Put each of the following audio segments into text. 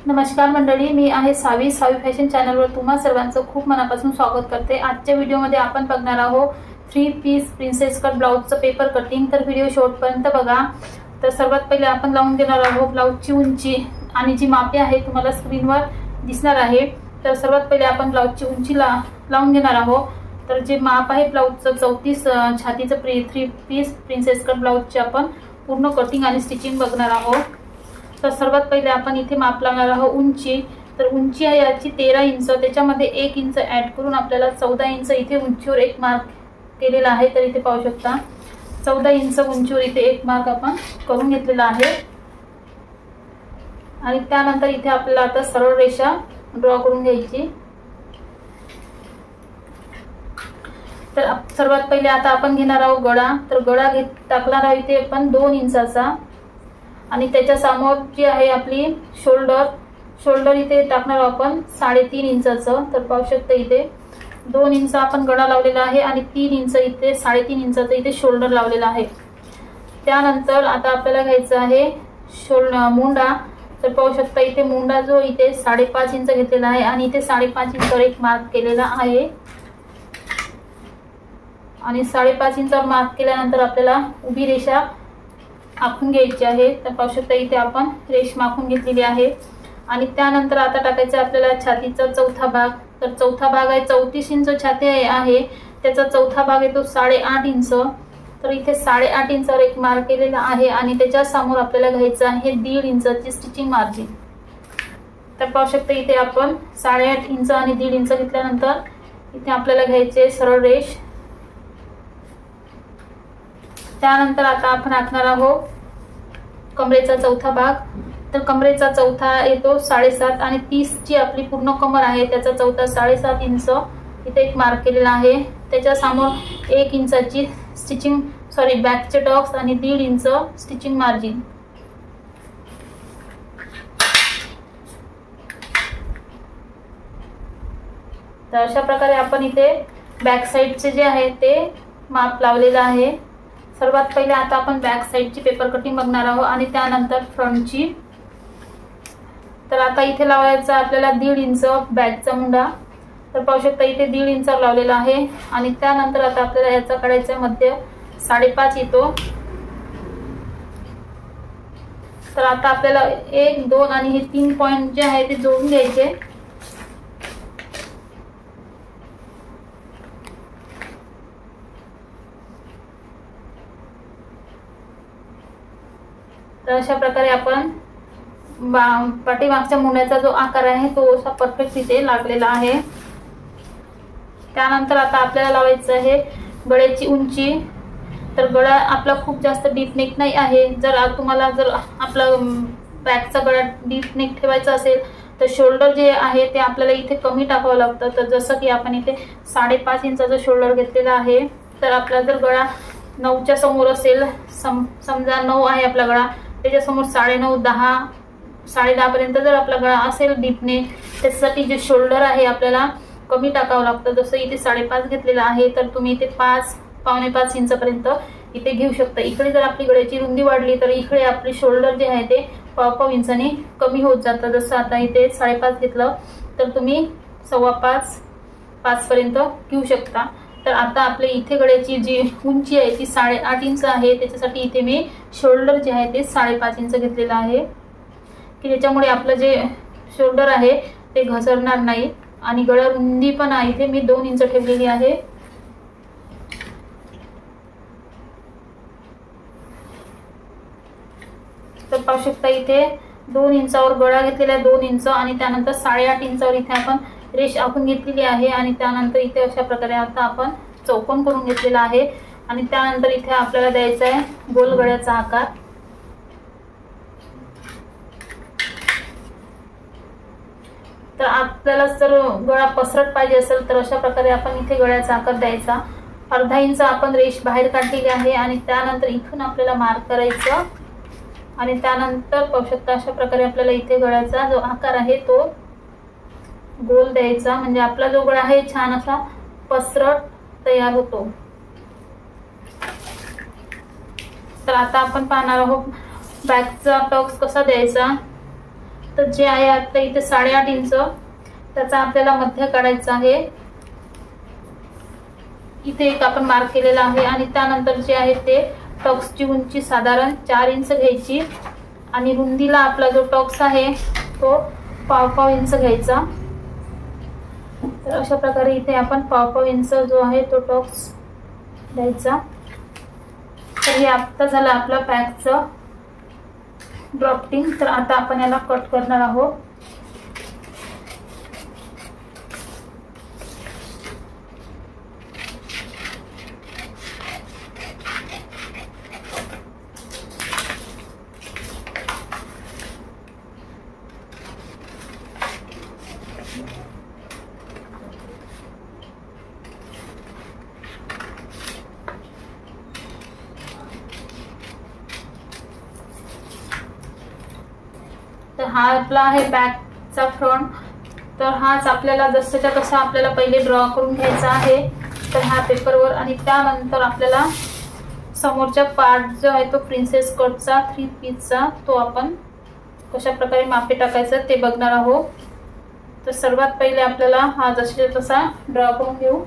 नमस्कार मंडळी, मी आहे सावी फॅशन चॅनलवर तुम्हा सर्वांचं खूप मनापासून स्वागत करते। आजच्या व्हिडिओमध्ये आपण बघणार आहोत 3 पीस प्रिन्सेस कट ब्लाउजचं पेपर कटिंग। तर व्हिडिओ शेवटपर्यंत बघा। तर सर्वात पहिले आपण लावून घेणार आहोत ब्लाउजची उंची आणि जी मापे आहे तुम्हाला स्क्रीनवर दिसणार आहे। तर सर्वात पहिले आपण ब्लाउजची उंची लावून घेणार आहोत। तर जे माप आहे ब्लाउजचं 34 छातीचं 3 पीस प्रिन्सेस कट ब्लाउजचे आपण पूर्ण कटिंग आणि स्टिचिंग बघणार आहोत। तर सर्वात पहिले आपण इथे माप लावणार आहोत उंची। तर उंची आहे याची 13 इंच, त्याच्यामध्ये 1 इंच ऍड करून आपल्याला 14 इंच इथे उंचीवर एक मार्क केलेला आहे। तर इथे पाहू शकता 14 इंच उंचीवर इथे एक मार्क आपण करून घेतलेला आहे। आणि त्यानंतर इथे आपल्याला आता सरळ रेषा ड्रॉ करून घ्यायची। तर सर्वात पहिले आता आपण घेणार आहोत गळा। तर गळा टाकणार आहोत इथे आपण 2 इंचाचा आणि त्याच्या समोर जी आहे आपली शोल्डर इथे टाकणार आहोत आपण 3.5 इंचाचं। तर पाहू शकता इथे 2 इंच आपण गळा लावलेला आहे आणि 3 इंच इथे 3.5 इंचाचं इथे शोल्डर लावलेला आहे। त्यानंतर आता आपल्याला घ्यायचं आहे मुंडा। तर पाहू शकता इथे मुंडा जो इथे 5.5 इंच घेतलेला आहे आणि इथे 5.5 इंचावर एक मार्क केलेला आहे। आणि 5.5 इंचावर मार्क केल्यानंतर आपल्याला उभी रेषा आखून घ्यायची आहे। तर पाहू शकता इथे आपण रेषा आखून घेतलेली आहे। आणि त्यानंतर आता टाकायचं आपल्याला छातीचा चौथा भाग। तर चौथा भाग आहे 34 इंच छाती आहे, त्याचा चौथा भाग येतो 8.5 इंच। तर इथे 8.5 इंचावर एक मार्क केलेला आहे आणि त्याच्या समोर आपल्याला घ्यायचं आहे 1.5 इंचाची स्टिचिंग मार्जिन। तर पाहू शकता इथे आपण 8.5 इंच आणि 1.5 इंच घेतल्यानंतर इथे आपल्याला घ्यायचे सरळ रेष। त्यानंतर आता आपण आखणार आहोत कमरेचा चौथा भाग। तर कमरेचा चौथा येतो 7.5 आणि 30 ची आपली पूर्ण कमर आहे, त्याचा चौथा 7.5 इंच इथे एक मार्क केलेला आहे। त्याच्या समोर 1 इंचाची बॅकचे टॉक्स आणि 1.5 इंच स्टिचिंग मार्जिन। तर अशा प्रकारे आपण इथे बॅक साइडचे जे आहे ते माप लावलेलं आहे। सर्वात पहिले आता आपण बॅक साइडची पेपर कटिंग बघणार आहोत आणि त्यानंतर फ्रंटची। तर आता इथे लावायचा आपल्याला 1.5 इंच बॅकचा मुंडा। तर पाहू शकता इथे 1.5 इंच लावलेला आहे आणि त्यानंतर आता आपल्याला याचा काढायचा मध्य 5.5 येतो। तर आता आपल्याला 1, 2 आणि हे 3 पॉइंट जे आहे ते जोडून घ्यायचे। तर अशा प्रकारे आपण पाठीमागच्या मुंड्याचा जो आकार आहे तो असा परफेक्ट इथे लागलेला आहे। त्यानंतर आता आपल्याला लावायचं आहे गळ्याची उंची। तर गळा आपला खूप जास्त डीप नेक नाही आहे। तुम्हाला जर आपला बॅकचा गळा डीप नेक ठेवायचा असेल तर शोल्डर जे आहे ते आपल्याला इथे कमी टाकावं लागतं। तर जसं की आपण इथे 5.5 इंचाचा शोल्डर घेतलेला आहे। तर आपला जर गळा 9च्या समोर असेल, समजा 9 आहे आपला गळा, त्याच्यासमोर 9.5, 10, 10.5 पर्यंत जर आपला गळा असेल डीप नेक, त्यासाठी जे शोल्डर आहे आपल्याला कमी टाकावं लागतं। जसं इथे 5.5 घेतलेला आहे तर तुम्ही इथे 5, पावणे 5 इंच पर्यंत इथे घेऊ शकता। इकडे जर आपली गळ्याची रुंदी वाढली तर इकडे आपले शोल्डर जे आहे ते 1.5 इंचाने कमी होत जातं। जसं आता इथे 5.5 घेतलं तर तुम्ही 5.25, 5 पर्यंत घेऊ शकता। तर आता आपल्या इथे गळ्याची जी उंची आहे ती 8.5 इंच आहे, त्याच्यासाठी इथे मी शोल्डर जे आहे ते 5.5 इंच घेतलेलं आहे की त्याच्यामुळे आपलं जे शोल्डर आहे ते घसरणार नाही। आणि गळा रुंदी पण आहे इथे मी 2 इंच ठेवलेली आहे। तर पाहू शकता इथे 2 इंचावर गळा घेतलेला आहे, 2 इंच आणि त्यानंतर 8.5 इंचावर इथे आपण रेष आखून घेतलेली आहे। आणि त्यानंतर इथे अशा प्रकारे आता आपण चौकोन करून घेतलेला आहे आणि त्यानंतर इथे आपल्याला द्यायचा आहे गोल गळ्याचा आकार। तर आपल्याला जर गळा पसरट पाहिजे असेल तर अशा प्रकारे आपण इथे गळ्याचा आकार द्यायचा। 1/2 इंच आपण रेष बाहेर काढलेली आहे आणि त्यानंतर इथून आपल्याला मार्क करायचं आणि त्यानंतर पाहू शकता अशा प्रकारे आपल्याला इथे गळ्याचा जो आकार आहे तो गोल द्यायचा, म्हणजे आपला जो गळा आहे छान असा पसरट तयार होतो। तर आता आपण पाहणार आहोत बॅकचा टक्स कसा द्यायचा। तर जे आहे आता इथे 8.5 इंच त्याचा आपल्याला मध्य काढायचा आहे. इथे एक आपण मार्क केलेला आहे. आणि त्यानंतर जे आहे ते टॉक्सची उंची साधारण 4 इंच घ्यायची आणि रुंदीला आपला जो टॉक्स आहे तो 1.5 इंच घ्यायचा. तर अशा प्रकारे इथे आपण 1.5 इंच जो आहे तो टॉक्स द्यायचा. तर हे आता झालं आपलं बॅगचं ड्राफ्टिंग. तर आता आपण याला कट करणार आहोत. तर हा आपला आहे बॅकचा फ्रंट. तर हाच आपल्याला जसंच्या तसा आपल्याला पहिले ड्रॉ करून घ्यायचा आहे. तर ह्या पेपरवर आणि त्यानंतर आपल्याला समोरचा पार्ट जो आहे तो प्रिन्सेस कटचा 3 पीसचा तो आपण कशा प्रकारे मापे टाकायचं ते बघणार आहोत. तर सर्वात पहिले आपल्याला हा जसंच्या तसा ड्रॉ करून घेऊ.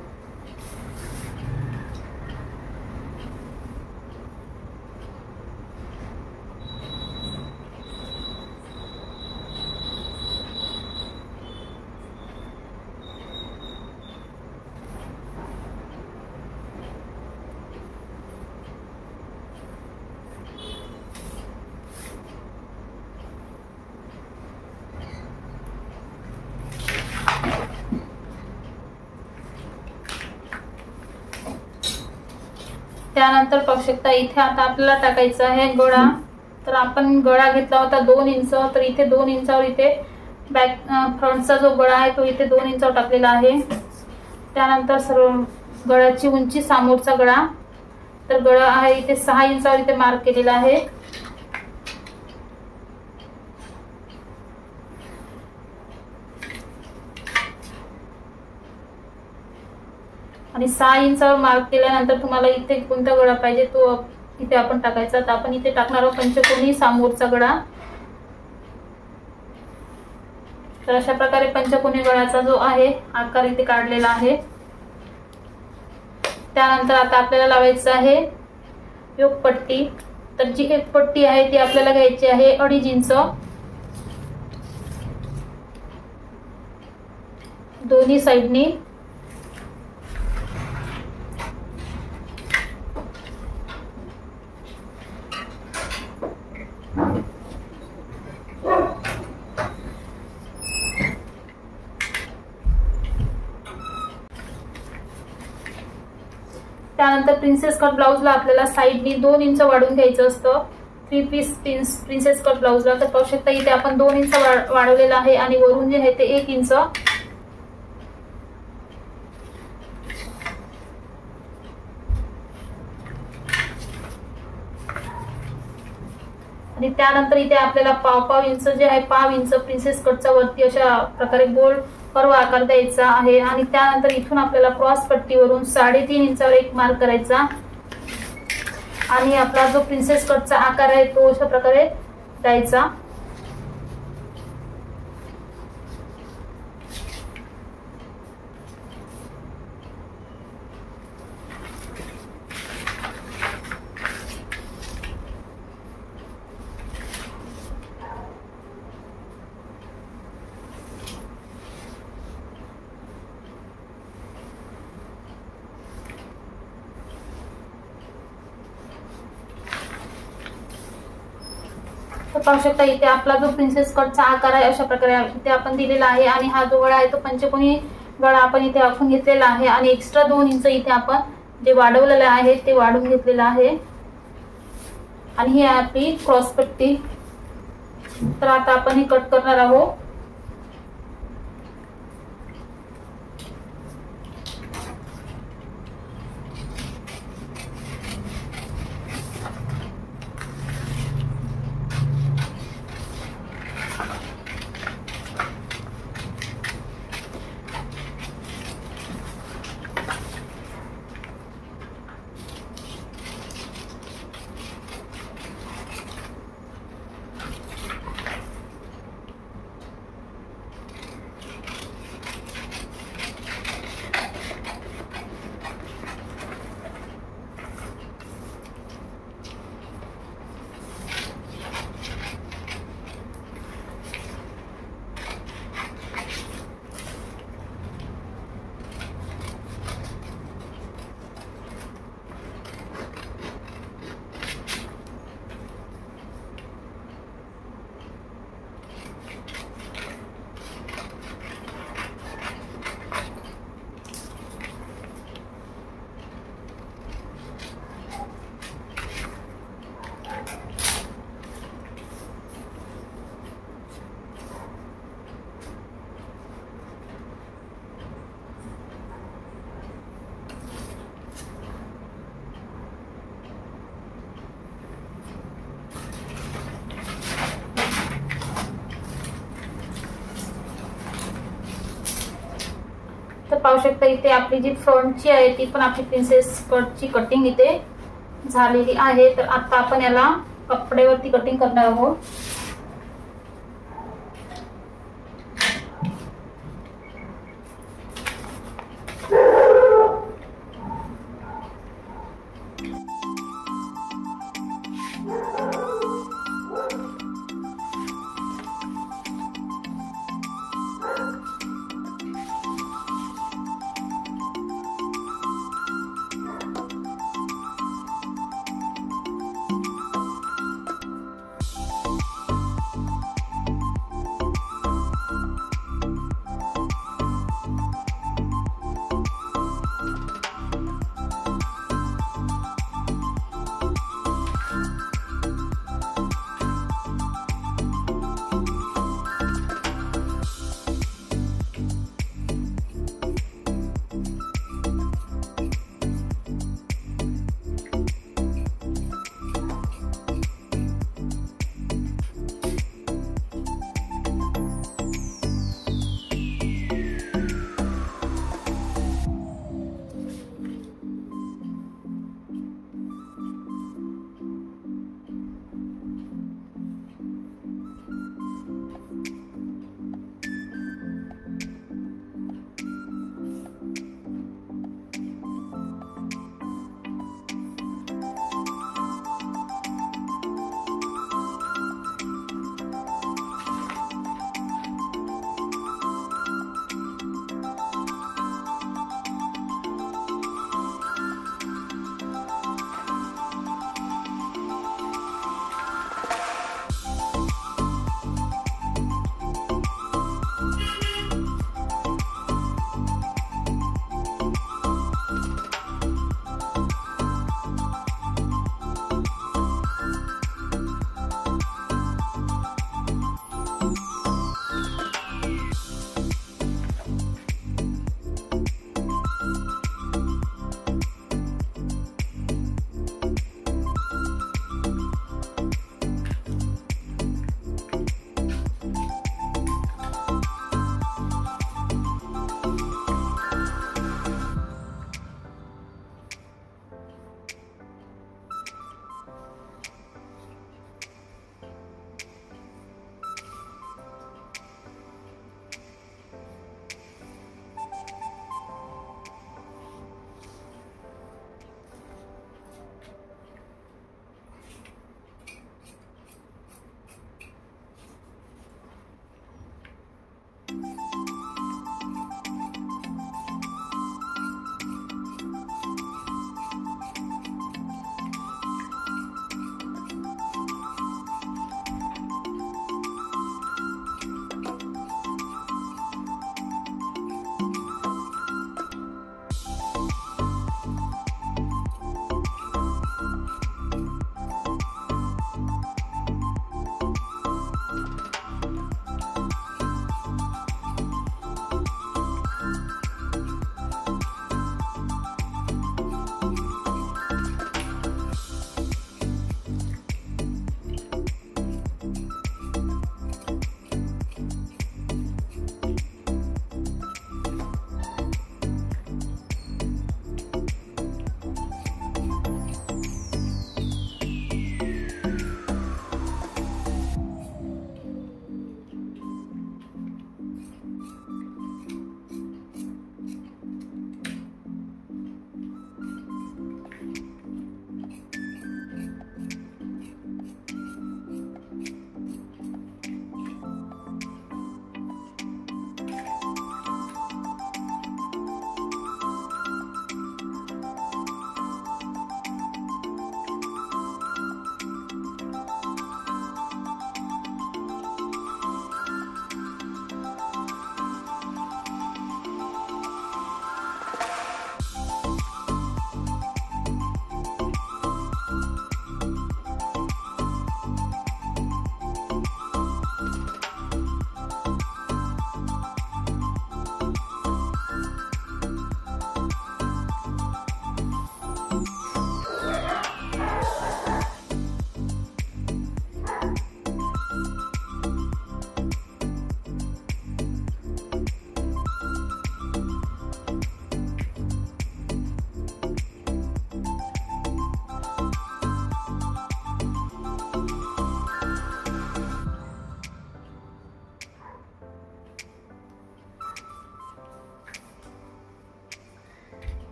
त्यानंतर पाहू शकता इथे आता आपल्याला टाकायचा आहे गळा. तर आपण गळा घेतला होता 2 इंच. तर इथे 2 इंचावर इथे बॅक फ्रंटचा जो गळा आहे तो इथे 2 इंचावर टाकलेला आहे. त्यानंतर सर्व गळ्याची उंची समोरचा गळा तर गळा आहे इथे 6 इंचावर इथे मार्क केलेला आहे. आणि 6 इंचावर मार्क केल्यानंतर तुम्हाला इथे कोणता गळा पाहिजे तो इथे आपण टाकायचा. तर आपण इथे टाकणार आहोत पंचकोनी समोरचा गळा. तर अशा प्रकारे पंचकोनी गळ्याचा जो आहे आकार इथे काढलेला आहे. त्यानंतर आता आपल्याला लावायचं आहे योगपट्टी. तर जी एक पट्टी आहे ती आपल्याला घ्यायची आहे 2.5 इंच. दोन्ही साइडनी त्यानंतर प्रिन्सेस कट ब्लाउजला आपल्याला साइडनी 2 इंच वाढवून घ्यायचं असतं 3 पीस प्रिन्सेस कट ब्लाउजला. तर पाहू शकता इथे आपण 2 इंच वाढवलेला आहे आणि वरून जे आहे ते 1 इंच. आणि त्यानंतर इथे आपल्याला 1.5 इंच जे आहे 1.5 इंच प्रिन्सेस कटचा वरती अशा प्रकारे गोल कर्व आकार द्यायचा आहे. आणि त्यानंतर इथून आपल्याला क्रॉस पट्टीवरून 3.5 इंचावर एक मार्क करायचा आणि आपला जो प्रिन्सेस कटचा आकार आहे तो अशा प्रकारे द्यायचा. तर पाहू शकता इथे आपला जो प्रिन्सेस कटचा आकार आहे अशा प्रकारे इथे आपण दिलेला आहे. आणि हा जो गळा आहे तो पंचकोनी गळा आपण इथे आखून घेतलेला आहे. आणि एक्स्ट्रा 2 इंच इथे आपण जे वाढवलेले आहे ते वाढून घेतलेलं आहे. आणि ही आहे आपली क्रॉस पट्टी. तर आता आपण हे कट करणार आहोत. तर पाहू शकता इथे आपली जी फ्रंटची आहे ती पण आपली प्रिन्सेस कटची कटिंग इथे झालेली आहे। तर आता आपण याला कपड्यावरती कटिंग करणार आहोत।